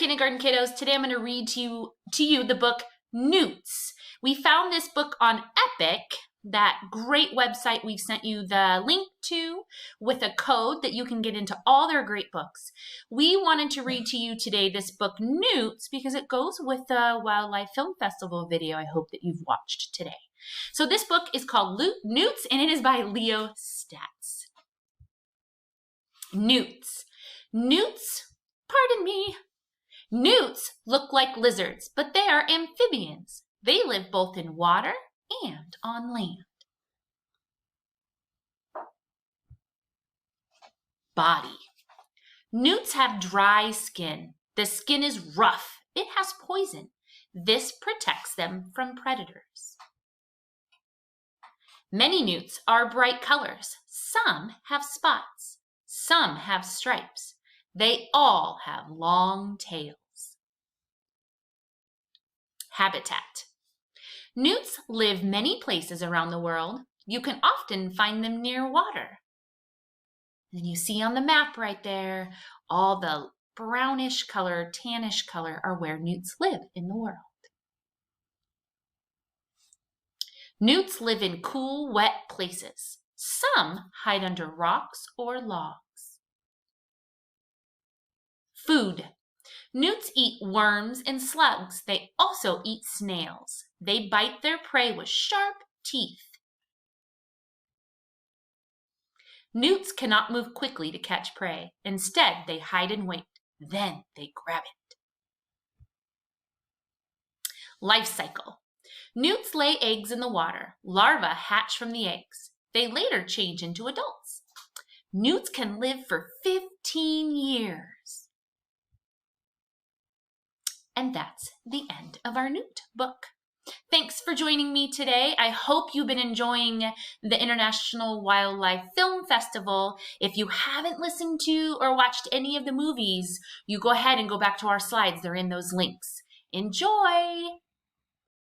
kindergarten kiddos. Today I'm going to read to you the book Newts. We found this book on Epic, that great website we've sent you the link to with a code that you can get into all their great books. We wanted to read to you today this book Newts because it goes with the Wildlife Film Festival video I hope that you've watched today. So this book is called Newts and it is by Leo Statz. Newts. Newts look like lizards, but they are amphibians. They live both in water and on land. Body. Newts have dry skin. The skin is rough. It has poison. This protects them from predators. Many newts are bright colors. Some have spots. Some have stripes. They all have long tails. Habitat. Newts live many places around the world. You can often find them near water. And you see on the map right there, all the brownish color, tannish color are where newts live in the world. Newts live in cool, wet places. Some hide under rocks or logs. Food. Newts eat worms and slugs. They also eat snails. They bite their prey with sharp teeth. Newts cannot move quickly to catch prey. Instead, they hide and wait. Then they grab it. Life cycle. Newts lay eggs in the water. Larvae hatch from the eggs. They later change into adults. Newts can live for 15 years. And that's the end of our Newt book. Thanks for joining me today. I hope you've been enjoying the International Wildlife Film Festival. If you haven't listened to or watched any of the movies, you go ahead and go back to our slides. They're in those links. Enjoy!